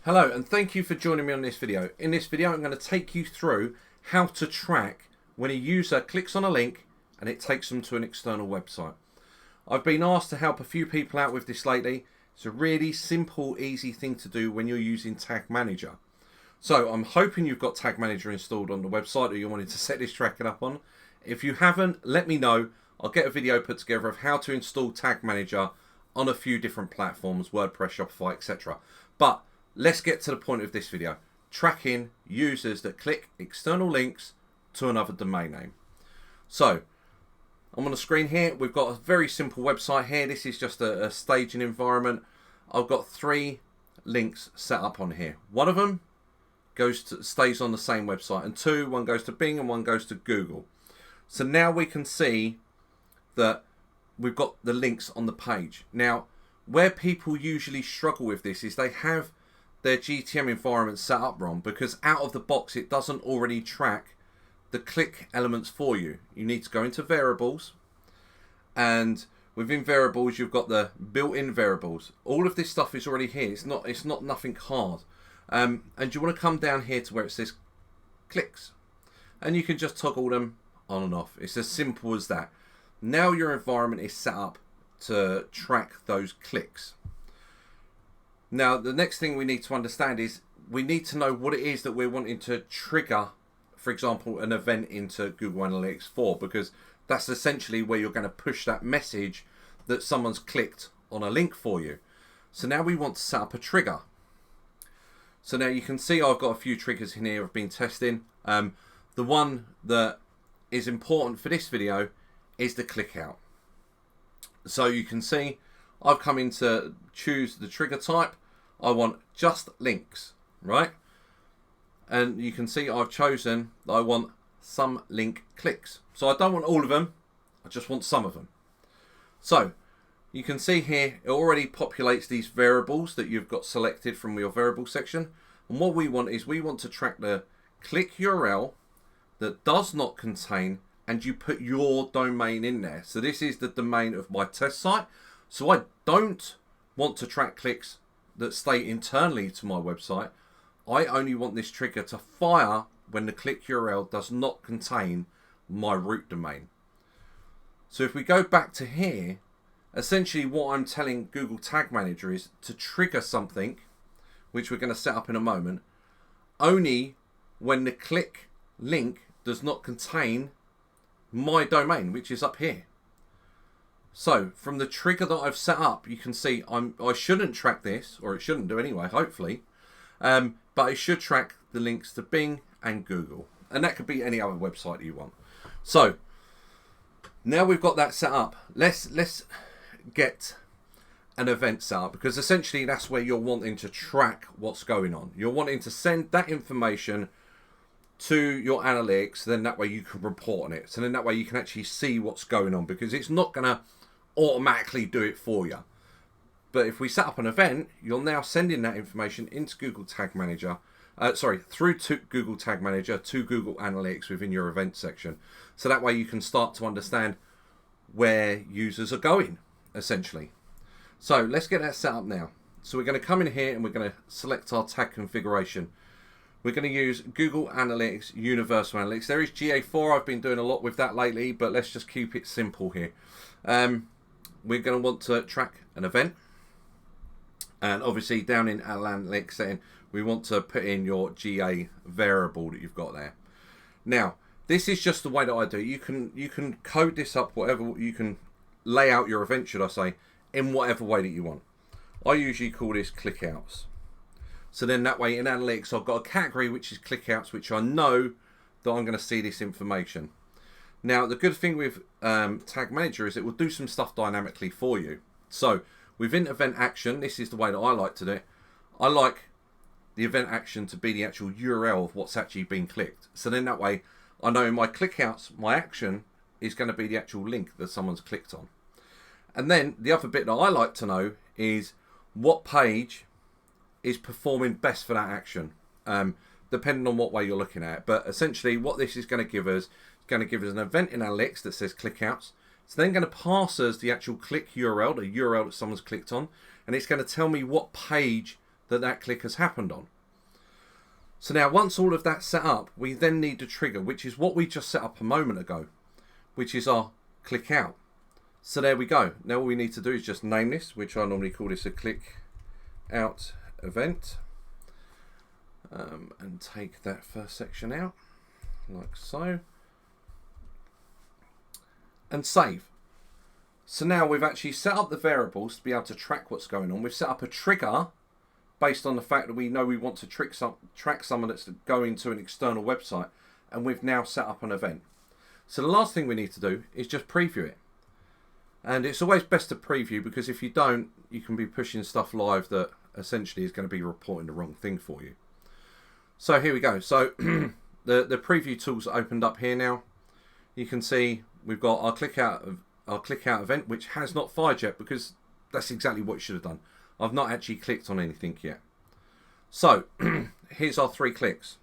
Hello and thank you for joining me on this video. In this video I'm going to take you through how to track when a user clicks on a link and it takes them to an external website. I've been asked to help a few people out with this lately. It's a really simple, easy thing to do when you're using Tag Manager. So I'm hoping you've got Tag Manager installed on the website or you're wanting to set this tracking up on. If you haven't, let me know. I'll get a video put together of how to install Tag Manager on a few different platforms, WordPress, Shopify, etc. But let's get to the point of this video. Tracking users that click external links to another domain name. So I'm on the screen here. We've got a very simple website here. This is just a staging environment. I've got 3 links set up on here. One of them stays on the same website, and one goes to Bing and one goes to Google. So now we can see that we've got the links on the page. Now, where people usually struggle with this is they have their GTM environment set up wrong, because out of the box it doesn't already track the click elements for you. You need to go into variables, and within variables you've got the built-in variables. All of this stuff is already here. It's not nothing hard. And you want to come down here to where it says clicks, and you can just toggle them on and off. It's as simple as that. Now your environment is set up to track those clicks. Now the next thing we need to understand is we need to know what it is that we're wanting to trigger, for example, an event into Google Analytics for, because that's essentially where you're going to push that message that someone's clicked on a link for you. So now we want to set up a trigger. So now you can see I've got a few triggers in here I've been testing. The one that is important for this video is the click out. So you can see I've come in to choose the trigger type. I want just links, right? And you can see I've chosen that I want some link clicks. So I don't want all of them, I just want some of them. So you can see here it already populates these variables that you've got selected from your variable section. And what we want is we want to track the click URL that does not contain, and you put your domain in there. So this is the domain of my test site. So I don't want to track clicks that stay internally to my website. I only want this trigger to fire when the click URL does not contain my root domain. So if we go back to here, essentially what I'm telling Google Tag Manager is to trigger something, which we're going to set up in a moment, only when the click link does not contain my domain, which is up here. So from the trigger that I've set up, you can see I shouldn't track this, or it shouldn't do anyway, hopefully, but it should track the links to Bing and Google, and that could be any other website you want. So now we've got that set up, let's get an event set up, because essentially that's where you're wanting to track what's going on. You're wanting to send that information to your analytics, then that way you can report on it. So then that way you can actually see what's going on, because it's not going to automatically do it for you. But if we set up an event, you're now sending that information into Google Tag Manager, through to Google Tag Manager to Google Analytics within your event section. So that way you can start to understand where users are going, essentially. So let's get that set up now. So we're going to come in here and we're going to select our tag configuration. We're going to use Google Analytics Universal Analytics. There is GA4. I've been doing a lot with that lately, but let's just keep it simple here. We're going to want to track an event. And obviously down in our Analytics setting, we want to put in your GA variable that you've got there. Now, this is just the way that I do it. You can code this up, whatever, you can lay out your event, should I say, in whatever way that you want. I usually call this clickouts. So then that way in Analytics, I've got a category which is clickouts, which I know that I'm going to see this information. Now, the good thing with Tag Manager is it will do some stuff dynamically for you. So within event action, this is the way that I like to do it. I like the event action to be the actual URL of what's actually been clicked. So then that way I know in my clickouts, my action is going to be the actual link that someone's clicked on. And then the other bit that I like to know is what page is performing best for that action, depending on what way you're looking at it. But essentially what this is going to give us is going to give us an event in Analytics that says clickouts. It's then going to pass us the actual click URL, the URL that someone's clicked on, and it's going to tell me what page that that click has happened on. So now once all of that's set up, we then need the trigger, which is what we just set up a moment ago, which is our click out. So there we go. Now all we need to do is just name this, which I normally call this a click out event, and take that first section out like so, and save. So now we've actually set up the variables to be able to track what's going on. We've set up a trigger based on the fact that we know we want to track someone that's going to an external website, and we've now set up an event. So the last thing we need to do is just preview it. And it's always best to preview, because if you don't, you can be pushing stuff live that essentially is going to be reporting the wrong thing for you. So here we go. So the preview tools opened up here now. You can see we've got our click out event, which has not fired yet, because that's exactly what it should have done. I've not actually clicked on anything yet. So here's our 3 clicks.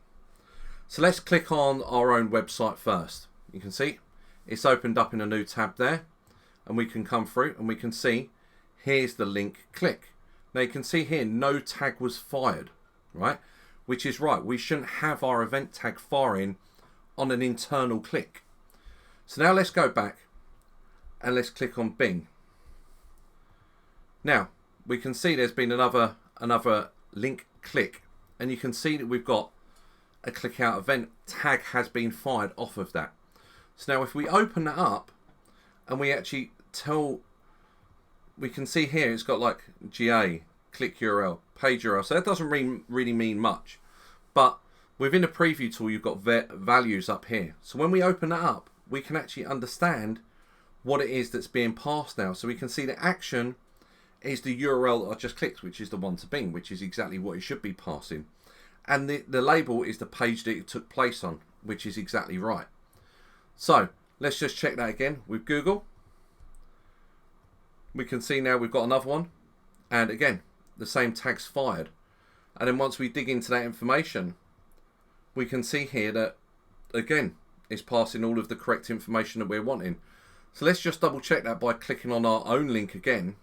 So let's click on our own website first. You can see it's opened up in a new tab there, and we can come through and we can see here's the link click. Now you can see here no tag was fired, right? Which is right. We shouldn't have our event tag firing on an internal click. So now let's go back and let's click on Bing. Now we can see there's been another link click, and you can see that we've got a click out event tag has been fired off of that. So now if we open that up and we actually we can see here it's got like GA, click URL, page URL. So that doesn't really mean much, but within the preview tool you've got values up here. So when we open that up, we can actually understand what it is that's being passed now. So we can see the action is the URL that I just clicked, which is the one to Bing, which is exactly what it should be passing. And the label is the page that it took place on, which is exactly right. So let's just check that again with Google. We can see now we've got another one, and again the same tags fired. And then once we dig into that information, we can see here that again it's passing all of the correct information that we're wanting. So let's just double check that by clicking on our own link again,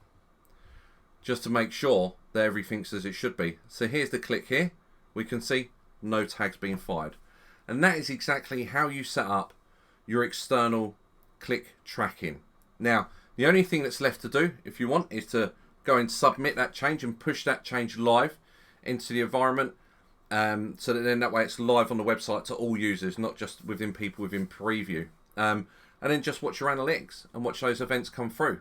just to make sure that everything's as it should be. So here's the click here. We can see no tags being fired. And that is exactly how you set up your external click tracking. Now, the only thing that's left to do, if you want, is to go and submit that change and push that change live into the environment, so that then that way it's live on the website to all users, not just within people within preview. And then just watch your analytics and watch those events come through.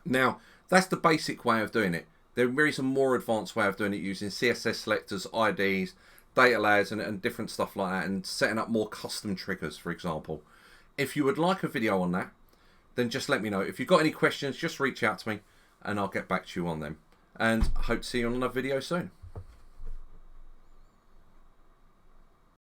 Now, that's the basic way of doing it. There is a more advanced way of doing it using CSS selectors, IDs, data layers, and different stuff like that, and setting up more custom triggers, for example. If you would like a video on that, then just let me know. If you've got any questions, just reach out to me and I'll get back to you on them. And I hope to see you on another video soon.